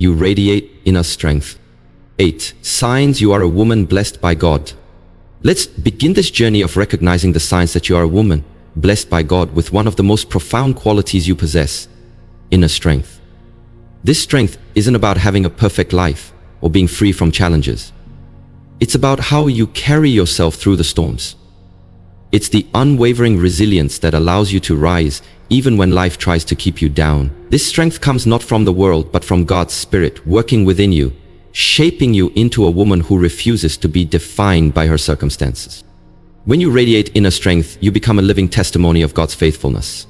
You radiate inner strength. 8. Signs you are a woman blessed by God. Let's begin this journey of recognizing the signs that you are a woman blessed by God with one of the most profound qualities you possess: inner strength. This strength isn't about having a perfect life or being free from challenges. It's about how you carry yourself through the storms. It's the unwavering resilience that allows you to rise even when life tries to keep you down. This strength comes not from the world, but from God's Spirit working within you, shaping you into a woman who refuses to be defined by her circumstances. When you radiate inner strength, you become a living testimony of God's faithfulness.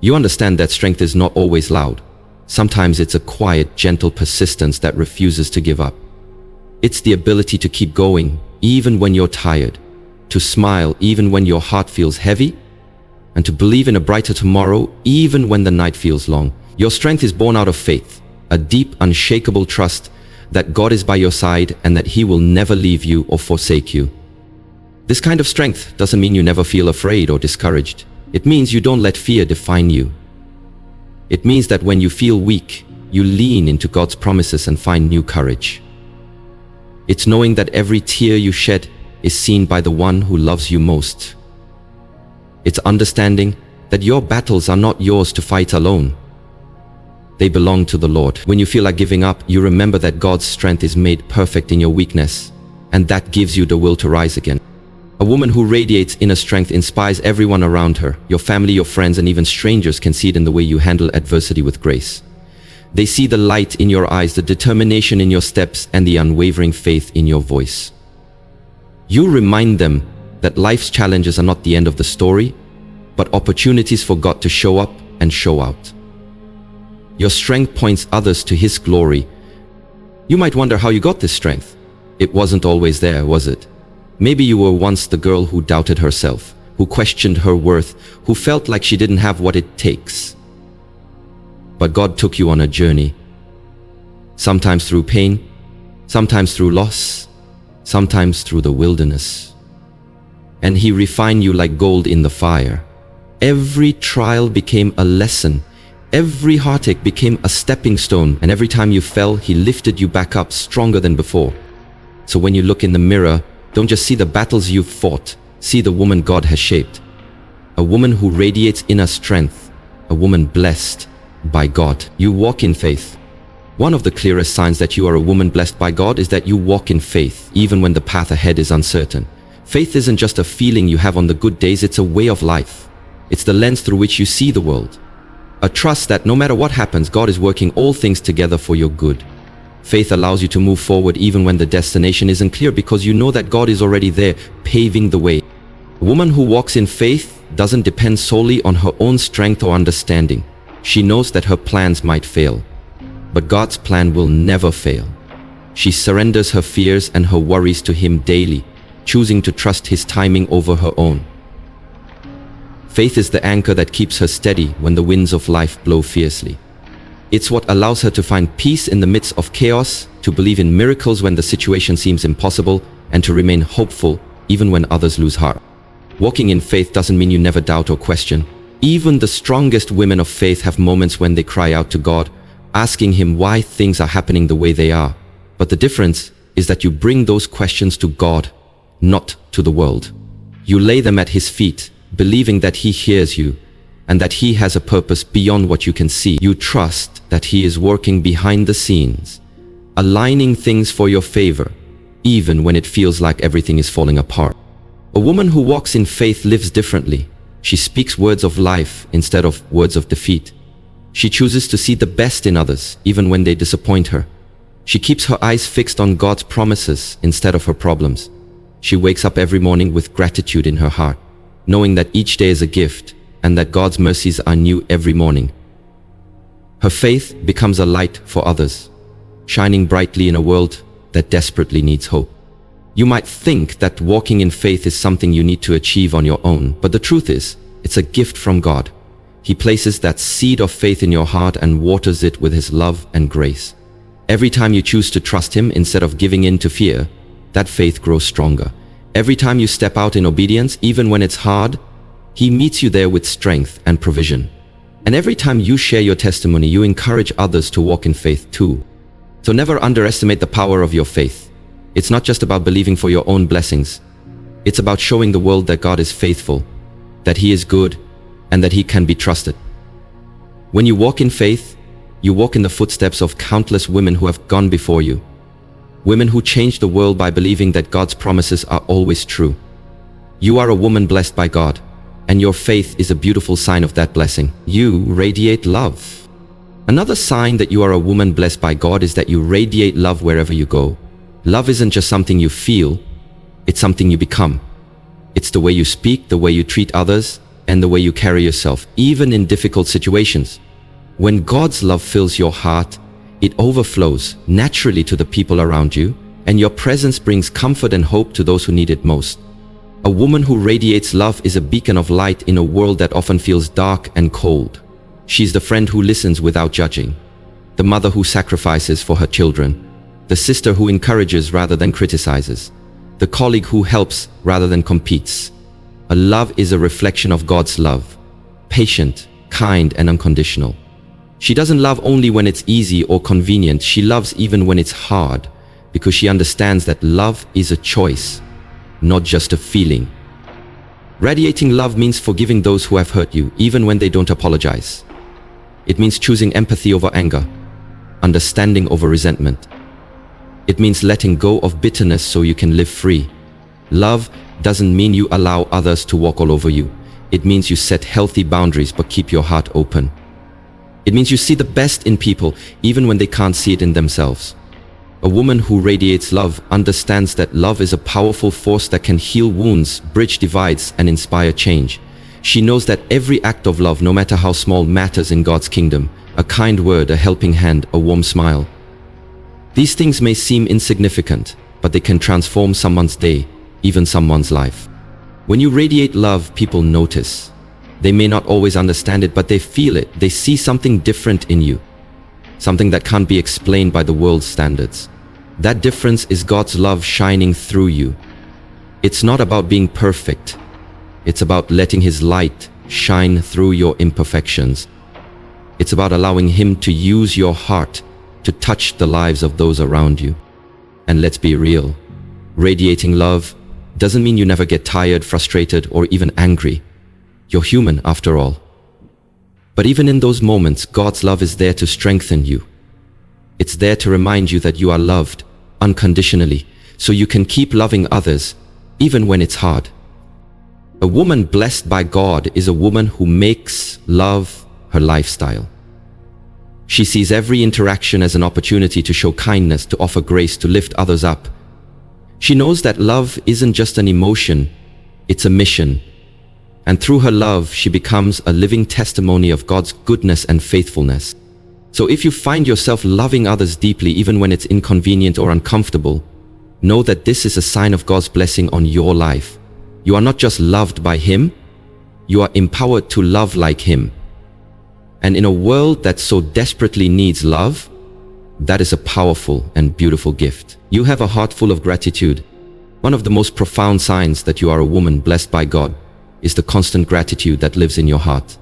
You understand that strength is not always loud. Sometimes it's a quiet, gentle persistence that refuses to give up. It's the ability to keep going even when you're tired, to smile even when your heart feels heavy, and to believe in a brighter tomorrow even when the night feels long. Your strength is born out of faith, a deep, unshakable trust that God is by your side and that He will never leave you or forsake you. This kind of strength doesn't mean you never feel afraid or discouraged. It means you don't let fear define you. It means that when you feel weak, you lean into God's promises and find new courage. It's knowing that every tear you shed is seen by the one who loves you most. It's understanding that your battles are not yours to fight alone. They belong to the Lord. When you feel like giving up, you remember that God's strength is made perfect in your weakness, and that gives you the will to rise again. A woman who radiates inner strength inspires everyone around her. Your family, your friends, and even strangers can see it in the way you handle adversity with grace. They see the light in your eyes, the determination in your steps, and the unwavering faith in your voice. You remind them that life's challenges are not the end of the story, but opportunities for God to show up and show out. Your strength points others to His glory. You might wonder how you got this strength. It wasn't always there, was it? Maybe you were once the girl who doubted herself, who questioned her worth, who felt like she didn't have what it takes. But God took you on a journey. Sometimes through pain, sometimes through loss, sometimes through the wilderness. And He refined you like gold in the fire. Every trial became a lesson. Every heartache became a stepping stone, and every time you fell, He lifted you back up stronger than before. So when you look in the mirror, don't just see the battles you've fought, see the woman God has shaped. A woman who radiates inner strength, a woman blessed by God. You walk in faith. One of the clearest signs that you are a woman blessed by God is that you walk in faith, even when the path ahead is uncertain. Faith isn't just a feeling you have on the good days, it's a way of life. It's the lens through which you see the world. A trust that no matter what happens, God is working all things together for your good. Faith allows you to move forward even when the destination isn't clear, because you know that God is already there, paving the way. A woman who walks in faith doesn't depend solely on her own strength or understanding. She knows that her plans might fail, but God's plan will never fail. She surrenders her fears and her worries to Him daily, choosing to trust His timing over her own. Faith is the anchor that keeps her steady when the winds of life blow fiercely. It's what allows her to find peace in the midst of chaos, to believe in miracles when the situation seems impossible, and to remain hopeful even when others lose heart. Walking in faith doesn't mean you never doubt or question. Even the strongest women of faith have moments when they cry out to God, asking Him why things are happening the way they are. But the difference is that you bring those questions to God, not to the world. You lay them at His feet, believing that He hears you and that He has a purpose beyond what you can see. You trust that He is working behind the scenes, aligning things for your favor, even when it feels like everything is falling apart. A woman who walks in faith lives differently. She speaks words of life instead of words of defeat. She chooses to see the best in others, even when they disappoint her. She keeps her eyes fixed on God's promises instead of her problems. She wakes up every morning with gratitude in her heart, knowing that each day is a gift and that God's mercies are new every morning. Her faith becomes a light for others, shining brightly in a world that desperately needs hope. You might think that walking in faith is something you need to achieve on your own, but the truth is, it's a gift from God. He places that seed of faith in your heart and waters it with His love and grace. Every time you choose to trust Him instead of giving in to fear, that faith grows stronger. Every time you step out in obedience, even when it's hard, He meets you there with strength and provision. And every time you share your testimony, you encourage others to walk in faith too. So never underestimate the power of your faith. It's not just about believing for your own blessings. It's about showing the world that God is faithful, that He is good, and that He can be trusted. When you walk in faith, you walk in the footsteps of countless women who have gone before you. Women who changed the world by believing that God's promises are always true. You are a woman blessed by God, and your faith is a beautiful sign of that blessing. You radiate love. Another sign that you are a woman blessed by God is that you radiate love wherever you go. Love isn't just something you feel, it's something you become. It's the way you speak, the way you treat others, and the way you carry yourself, even in difficult situations. When God's love fills your heart, it overflows naturally to the people around you, and your presence brings comfort and hope to those who need it most. A woman who radiates love is a beacon of light in a world that often feels dark and cold. She's the friend who listens without judging, the mother who sacrifices for her children, the sister who encourages rather than criticizes, the colleague who helps rather than competes. A love is a reflection of God's love, patient, kind, and unconditional. She doesn't love only when it's easy or convenient. She loves even when it's hard, because she understands that love is a choice, not just a feeling. Radiating love means forgiving those who have hurt you, even when they don't apologize. It means choosing empathy over anger, understanding over resentment. It means letting go of bitterness so you can live free. Love doesn't mean you allow others to walk all over you. It means you set healthy boundaries but keep your heart open. It means you see the best in people even when they can't see it in themselves. A woman who radiates love understands that love is a powerful force that can heal wounds, bridge divides, and inspire change. She knows that every act of love, no matter how small, matters in God's kingdom. A kind word, a helping hand, a warm smile. These things may seem insignificant, but they can transform someone's day, even someone's life. When you radiate love, people notice. They may not always understand it, but they feel it. They see something different in you, something that can't be explained by the world's standards. That difference is God's love shining through you. It's not about being perfect. It's about letting His light shine through your imperfections. It's about allowing Him to use your heart to touch the lives of those around you. And let's be real, radiating love doesn't mean you never get tired, frustrated, or even angry. You're human after all. But even in those moments, God's love is there to strengthen you. It's there to remind you that you are loved unconditionally, so you can keep loving others, even when it's hard. A woman blessed by God is a woman who makes love her lifestyle. She sees every interaction as an opportunity to show kindness, to offer grace, to lift others up. She knows that love isn't just an emotion, it's a mission. And through her love, she becomes a living testimony of God's goodness and faithfulness. So if you find yourself loving others deeply, even when it's inconvenient or uncomfortable, know that this is a sign of God's blessing on your life. You are not just loved by Him, you are empowered to love like Him. And in a world that so desperately needs love, that is a powerful and beautiful gift. You have a heart full of gratitude. One of the most profound signs that you are a woman blessed by God is the constant gratitude that lives in your heart.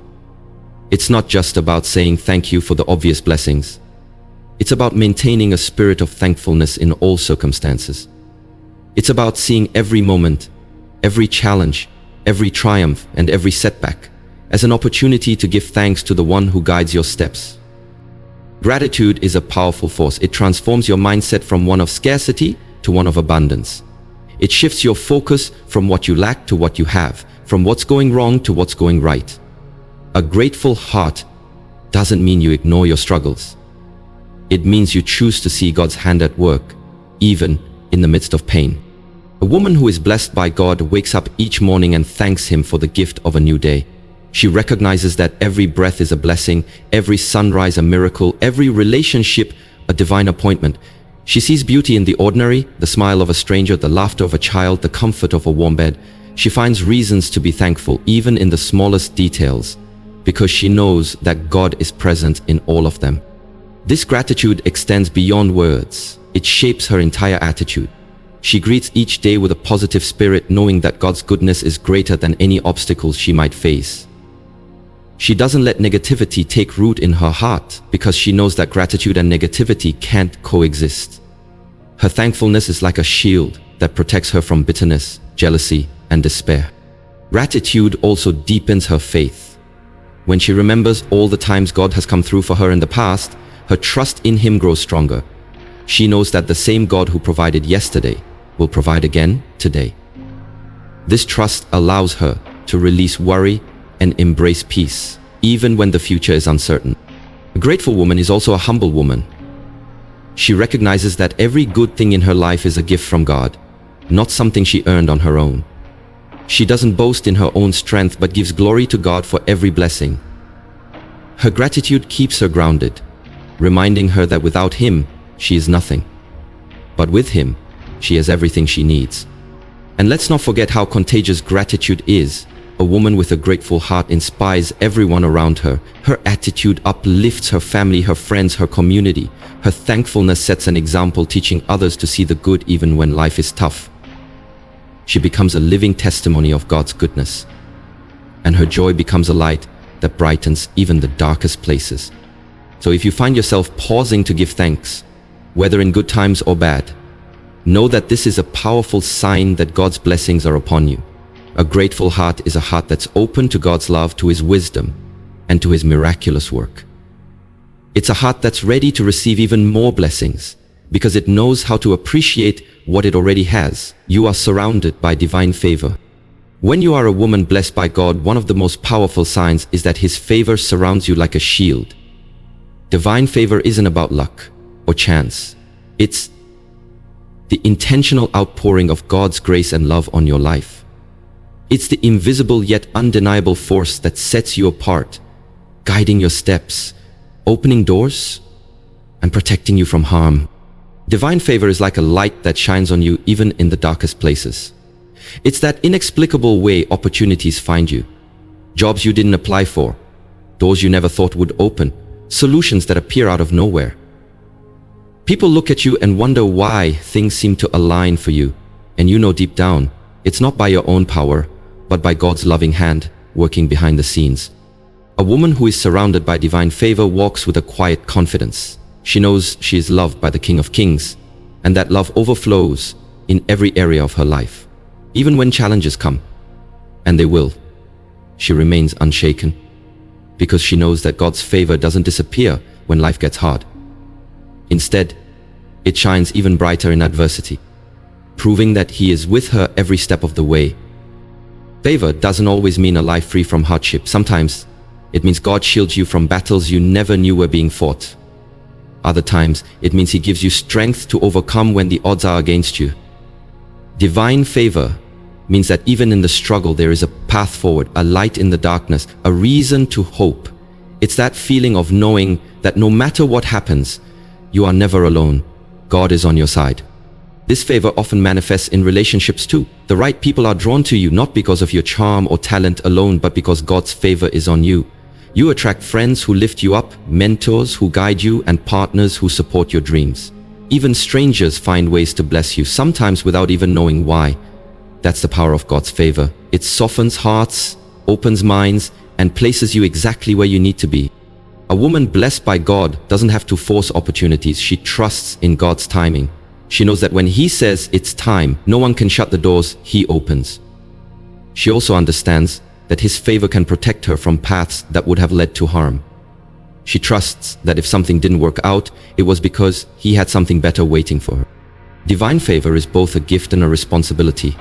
It's not just about saying thank you for the obvious blessings. It's about maintaining a spirit of thankfulness in all circumstances. It's about seeing every moment, every challenge, every triumph, and every setback as an opportunity to give thanks to the one who guides your steps. Gratitude is a powerful force. It transforms your mindset from one of scarcity to one of abundance. It shifts your focus from what you lack to what you have, from what's going wrong to what's going right. A grateful heart doesn't mean you ignore your struggles. It means you choose to see God's hand at work, even in the midst of pain. A woman who is blessed by God wakes up each morning and thanks Him for the gift of a new day. She recognizes that every breath is a blessing, every sunrise a miracle, every relationship a divine appointment. She sees beauty in the ordinary, the smile of a stranger, the laughter of a child, the comfort of a warm bed. She finds reasons to be thankful, even in the smallest details, because she knows that God is present in all of them. This gratitude extends beyond words. It shapes her entire attitude. She greets each day with a positive spirit, knowing that God's goodness is greater than any obstacles she might face. She doesn't let negativity take root in her heart because she knows that gratitude and negativity can't coexist. Her thankfulness is like a shield that protects her from bitterness, jealousy, and despair. Gratitude also deepens her faith. When she remembers all the times God has come through for her in the past, her trust in Him grows stronger. She knows that the same God who provided yesterday will provide again today. This trust allows her to release worry and embrace peace, even when the future is uncertain. A grateful woman is also a humble woman. She recognizes that every good thing in her life is a gift from God, not something she earned on her own. She doesn't boast in her own strength but gives glory to God for every blessing. Her gratitude keeps her grounded, reminding her that without Him, she is nothing. But with Him, she has everything she needs. And let's not forget how contagious gratitude is. A woman with a grateful heart inspires everyone around her. Her attitude uplifts her family, her friends, her community. Her thankfulness sets an example, teaching others to see the good even when life is tough. She becomes a living testimony of God's goodness. And her joy becomes a light that brightens even the darkest places. So if you find yourself pausing to give thanks, whether in good times or bad, know that this is a powerful sign that God's blessings are upon you. A grateful heart is a heart that's open to God's love, to His wisdom, and to His miraculous work. It's a heart that's ready to receive even more blessings because it knows how to appreciate what it already has. You are surrounded by divine favor. When you are a woman blessed by God, one of the most powerful signs is that His favor surrounds you like a shield. Divine favor isn't about luck or chance. It's the intentional outpouring of God's grace and love on your life. It's the invisible yet undeniable force that sets you apart, guiding your steps, opening doors, and protecting you from harm. Divine favor is like a light that shines on you even in the darkest places. It's that inexplicable way opportunities find you. Jobs you didn't apply for, doors you never thought would open, solutions that appear out of nowhere. People look at you and wonder why things seem to align for you, and you know deep down, it's not by your own power, but by God's loving hand working behind the scenes. A woman who is surrounded by divine favor walks with a quiet confidence. She knows she is loved by the King of Kings, and that love overflows in every area of her life. Even when challenges come, and they will, she remains unshaken, because she knows that God's favor doesn't disappear when life gets hard. Instead, it shines even brighter in adversity, proving that He is with her every step of the way. Favor doesn't always mean a life free from hardship. Sometimes, it means God shields you from battles you never knew were being fought. Other times, it means He gives you strength to overcome when the odds are against you. Divine favor means that even in the struggle, there is a path forward, a light in the darkness, a reason to hope. It's that feeling of knowing that no matter what happens, you are never alone. God is on your side. This favor often manifests in relationships too. The right people are drawn to you not because of your charm or talent alone, but because God's favor is on you. You attract friends who lift you up, mentors who guide you, and partners who support your dreams. Even strangers find ways to bless you, sometimes without even knowing why. That's the power of God's favor. It softens hearts, opens minds, and places you exactly where you need to be. A woman blessed by God doesn't have to force opportunities. She trusts in God's timing. She knows that when He says it's time, no one can shut the doors He opens. She also understands that His favor can protect her from paths that would have led to harm. She trusts that if something didn't work out, it was because He had something better waiting for her. Divine favor is both a gift and a responsibility.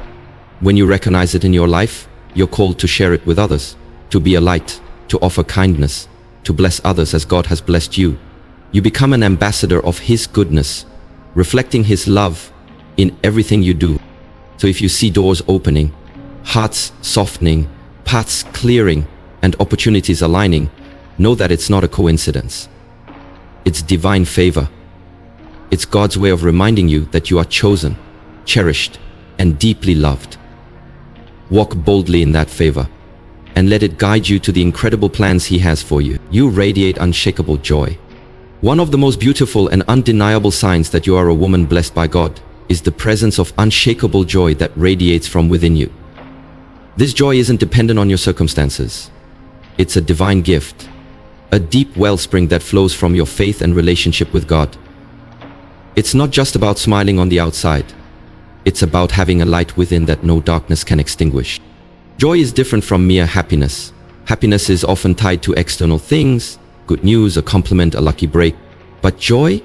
When you recognize it in your life, you're called to share it with others, to be a light, to offer kindness, to bless others as God has blessed you. You become an ambassador of His goodness, reflecting His love in everything you do. So if you see doors opening, hearts softening, paths clearing, and opportunities aligning, know that it's not a coincidence. It's divine favor. It's God's way of reminding you that you are chosen, cherished, and deeply loved. Walk boldly in that favor, and let it guide you to the incredible plans He has for you. You radiate unshakable joy. One of the most beautiful and undeniable signs that you are a woman blessed by God is the presence of unshakable joy that radiates from within you. This joy isn't dependent on your circumstances. It's a divine gift, a deep wellspring that flows from your faith and relationship with God. It's not just about smiling on the outside. It's about having a light within that no darkness can extinguish. Joy is different from mere happiness. Happiness is often tied to external things, good news, a compliment, a lucky break. But joy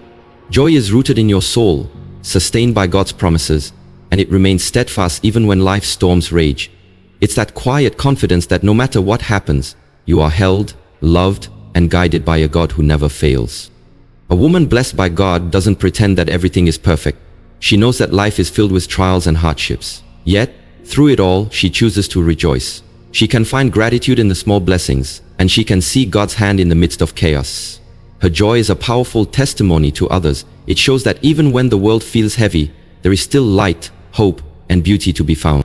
is rooted in your soul, sustained by God's promises, and it remains steadfast even when life's storms rage. It's that quiet confidence that no matter what happens, you are held, loved, and guided by a God who never fails. A woman blessed by God doesn't pretend that everything is perfect. She knows that life is filled with trials and hardships. Yet, through it all, she chooses to rejoice. She can find gratitude in the small blessings, and she can see God's hand in the midst of chaos. Her joy is a powerful testimony to others. It shows that even when the world feels heavy, there is still light, hope, and beauty to be found.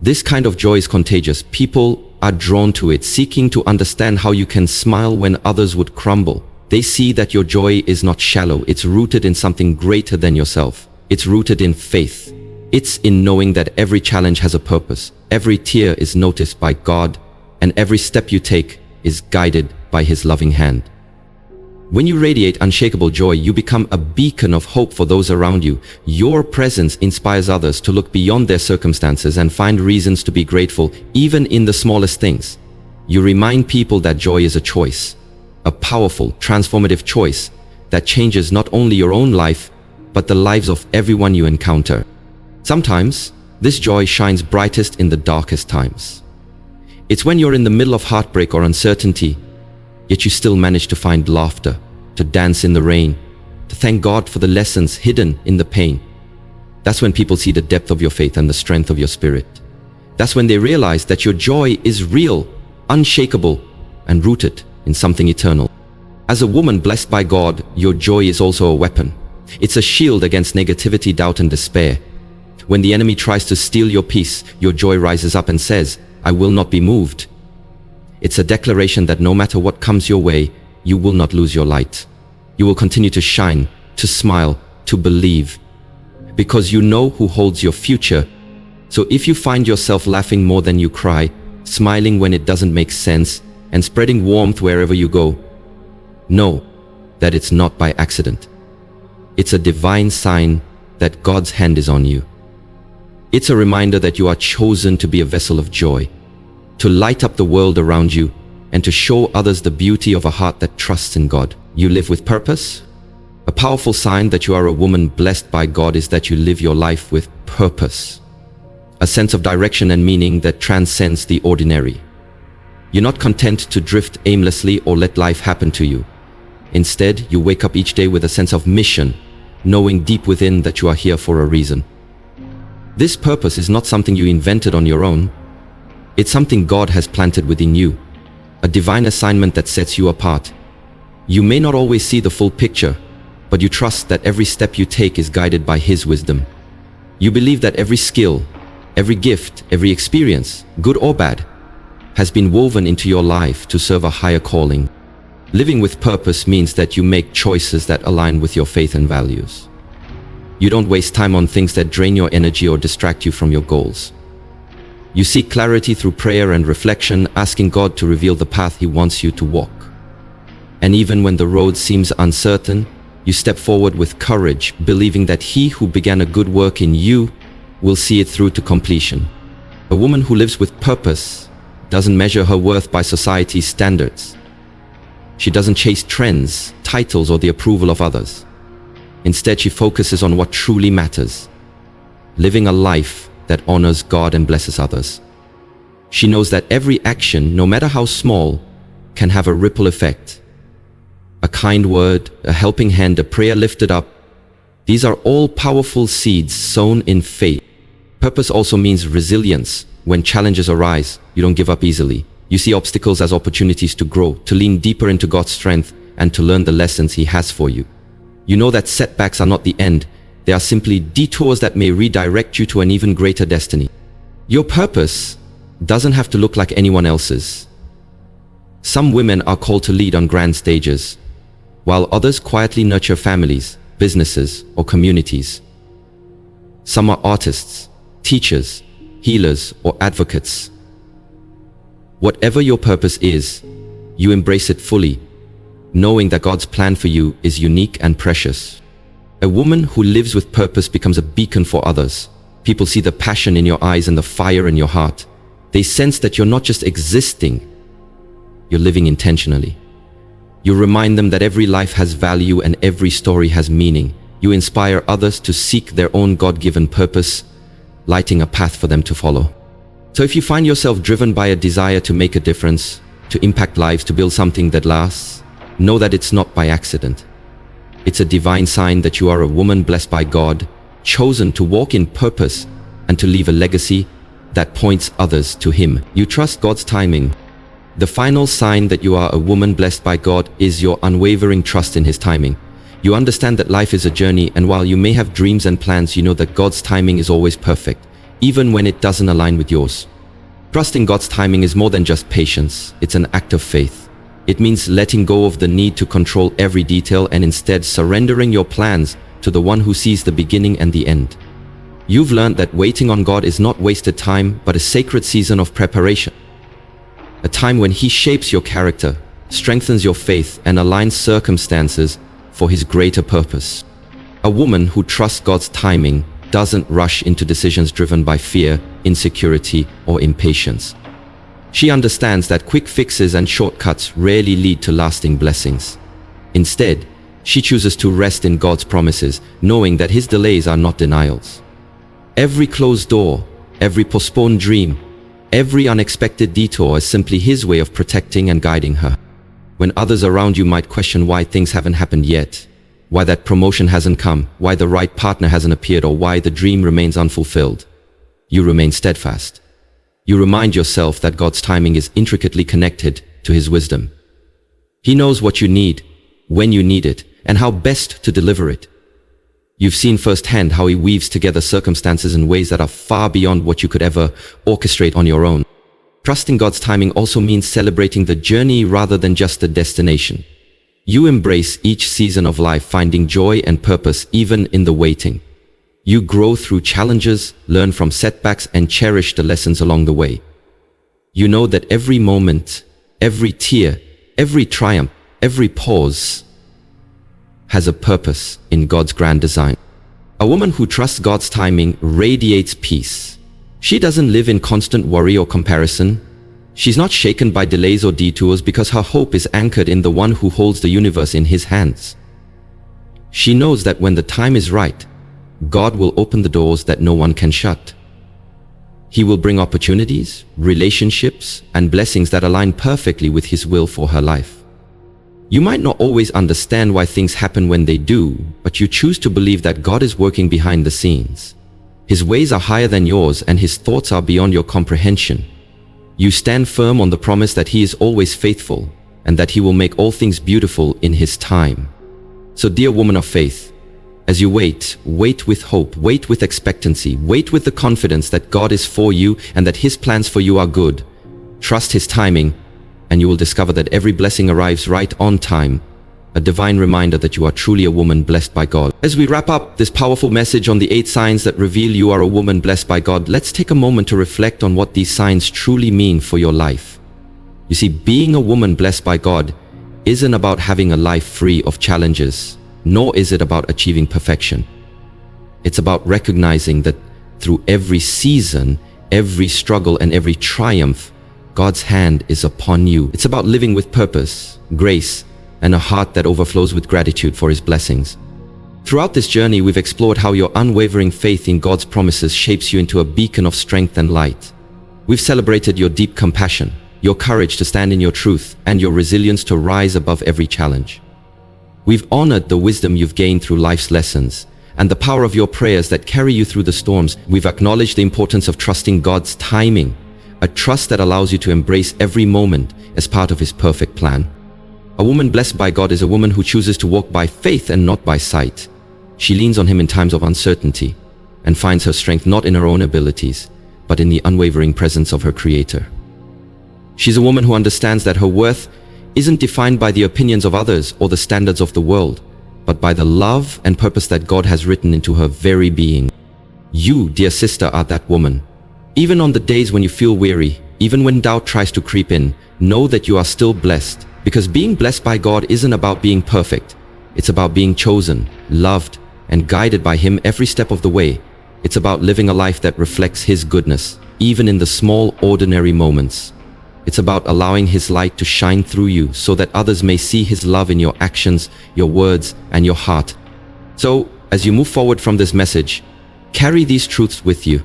This kind of joy is contagious. People are drawn to it, seeking to understand how you can smile when others would crumble. They see that your joy is not shallow. It's rooted in something greater than yourself. It's rooted in faith. It's in knowing that every challenge has a purpose. Every tear is noticed by God, and every step you take is guided by His loving hand. When you radiate unshakable joy, you become a beacon of hope for those around you. Your presence inspires others to look beyond their circumstances and find reasons to be grateful, even in the smallest things. You remind people that joy is a choice, a powerful, transformative choice that changes not only your own life, but the lives of everyone you encounter. Sometimes, this joy shines brightest in the darkest times. It's when you're in the middle of heartbreak or uncertainty, yet you still manage to find laughter, to dance in the rain, to thank God for the lessons hidden in the pain. That's when people see the depth of your faith and the strength of your spirit. That's when they realize that your joy is real, unshakable, and rooted in something eternal. As a woman blessed by God, your joy is also a weapon. It's a shield against negativity, doubt, and despair. When the enemy tries to steal your peace, your joy rises up and says, "I will not be moved." It's a declaration that no matter what comes your way, you will not lose your light. You will continue to shine, to smile, to believe, because you know who holds your future. So if you find yourself laughing more than you cry, smiling when it doesn't make sense, and spreading warmth wherever you go, know that it's not by accident. It's a divine sign that God's hand is on you. It's a reminder that you are chosen to be a vessel of joy, to light up the world around you, and to show others the beauty of a heart that trusts in God. You live with purpose. A powerful sign that you are a woman blessed by God is that you live your life with purpose, a sense of direction and meaning that transcends the ordinary. You're not content to drift aimlessly or let life happen to you. Instead, you wake up each day with a sense of mission, knowing deep within that you are here for a reason. This purpose is not something you invented on your own. It's something God has planted within you, a divine assignment that sets you apart. You may not always see the full picture, but you trust that every step you take is guided by His wisdom. You believe that every skill, every gift, every experience, good or bad, has been woven into your life to serve a higher calling. Living with purpose means that you make choices that align with your faith and values. You don't waste time on things that drain your energy or distract you from your goals. You seek clarity through prayer and reflection, asking God to reveal the path He wants you to walk. And even when the road seems uncertain, you step forward with courage, believing that He who began a good work in you will see it through to completion. A woman who lives with purpose doesn't measure her worth by society's standards. She doesn't chase trends, titles, or the approval of others. Instead, she focuses on what truly matters, living a life that honors God and blesses others. She knows that every action, no matter how small, can have a ripple effect. A kind word, a helping hand, a prayer lifted up. These are all powerful seeds sown in faith. Purpose also means resilience. When challenges arise, you don't give up easily. You see obstacles as opportunities to grow, to lean deeper into God's strength, and to learn the lessons He has for you. You know that setbacks are not the end. They are simply detours that may redirect you to an even greater destiny. Your purpose doesn't have to look like anyone else's. Some women are called to lead on grand stages, while others quietly nurture families, businesses, or communities. Some are artists, teachers, healers, or advocates. Whatever your purpose is, You embrace it fully, knowing that God's plan for you is unique and precious. A woman who lives with purpose becomes a beacon for others. People see the passion in your eyes and the fire in your heart. They sense that you're not just existing, you're living intentionally. You remind them that every life has value and every story has meaning. You inspire others to seek their own God-given purpose, lighting a path for them to follow. So if you find yourself driven by a desire to make a difference, to impact lives, to build something that lasts, know that it's not by accident. It's a divine sign that you are a woman blessed by God, chosen to walk in purpose and to leave a legacy that points others to Him. You trust God's timing. The final sign that you are a woman blessed by God is your unwavering trust in His timing. You understand that life is a journey, and while you may have dreams and plans, you know that God's timing is always perfect, even when it doesn't align with yours. Trusting God's timing is more than just patience. It's an act of faith. It means letting go of the need to control every detail and instead surrendering your plans to the one who sees the beginning and the end. You've learned that waiting on God is not wasted time, but a sacred season of preparation. A time when He shapes your character, strengthens your faith, and aligns circumstances for His greater purpose. A woman who trusts God's timing doesn't rush into decisions driven by fear, insecurity, or impatience. She understands that quick fixes and shortcuts rarely lead to lasting blessings. Instead, she chooses to rest in God's promises, knowing that His delays are not denials. Every closed door, every postponed dream, every unexpected detour is simply His way of protecting and guiding her. When others around you might question why things haven't happened yet, why that promotion hasn't come, why the right partner hasn't appeared, or why the dream remains unfulfilled, you remain steadfast. You remind yourself that God's timing is intricately connected to His wisdom. He knows what you need, when you need it, and how best to deliver it. You've seen firsthand how He weaves together circumstances in ways that are far beyond what you could ever orchestrate on your own. Trusting God's timing also means celebrating the journey rather than just the destination. You embrace each season of life, finding joy and purpose even in the waiting. You grow through challenges, learn from setbacks, and cherish the lessons along the way. You know that every moment, every tear, every triumph, every pause has a purpose in God's grand design. A woman who trusts God's timing radiates peace. She doesn't live in constant worry or comparison. She's not shaken by delays or detours because her hope is anchored in the one who holds the universe in His hands. She knows that when the time is right, God will open the doors that no one can shut. He will bring opportunities, relationships, and blessings that align perfectly with His will for her life. You might not always understand why things happen when they do, but you choose to believe that God is working behind the scenes. His ways are higher than yours, and His thoughts are beyond your comprehension. You stand firm on the promise that He is always faithful, and that He will make all things beautiful in His time. So, dear woman of faith, as you wait with hope, wait with expectancy, wait with the confidence that God is for you and that His plans for you are good. Trust His timing, and you will discover that every blessing arrives right on time, a divine reminder that you are truly a woman blessed by God. As we wrap up this powerful message on the 8 signs that reveal you are a woman blessed by God, let's take a moment to reflect on what these signs truly mean for your life. You see, being a woman blessed by God isn't about having a life free of challenges, nor is it about achieving perfection. It's about recognizing that through every season, every struggle, and every triumph, God's hand is upon you. It's about living with purpose, grace, and a heart that overflows with gratitude for His blessings. Throughout this journey, we've explored how your unwavering faith in God's promises shapes you into a beacon of strength and light. We've celebrated your deep compassion, your courage to stand in your truth, and your resilience to rise above every challenge. We've honored the wisdom you've gained through life's lessons and the power of your prayers that carry you through the storms. We've acknowledged the importance of trusting God's timing, a trust that allows you to embrace every moment as part of His perfect plan. A woman blessed by God is a woman who chooses to walk by faith and not by sight. She leans on Him in times of uncertainty and finds her strength not in her own abilities, but in the unwavering presence of her Creator. She's a woman who understands that her worth isn't defined by the opinions of others or the standards of the world, but by the love and purpose that God has written into her very being. You, dear sister, are that woman. Even on the days when you feel weary, Even when doubt tries to creep in, know that you are still blessed. Because being blessed by God isn't about being perfect. It's about being chosen, loved, and guided by Him every step of the way. It's about living a life that reflects His goodness, even in the small, ordinary moments. It's about allowing His light to shine through you so that others may see His love in your actions, your words, and your heart. So, as you move forward from this message, carry these truths with you.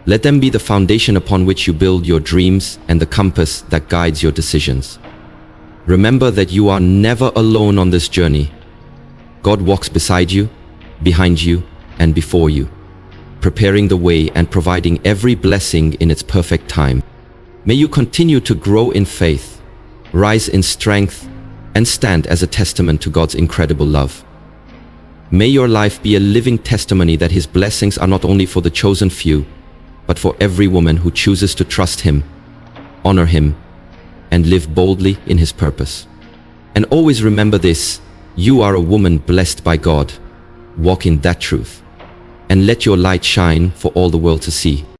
Let them be the foundation upon which you build your dreams and the compass that guides your decisions. Remember that you are never alone on this journey. God walks beside you, behind you, and before you, preparing the way and providing every blessing in its perfect time. May you continue to grow in faith, rise in strength, and stand as a testament to God's incredible love. May your life be a living testimony that His blessings are not only for the chosen few, but for every woman who chooses to trust Him, honor Him, and live boldly in His purpose. And always remember this: you are a woman blessed by God. Walk in that truth, and let your light shine for all the world to see.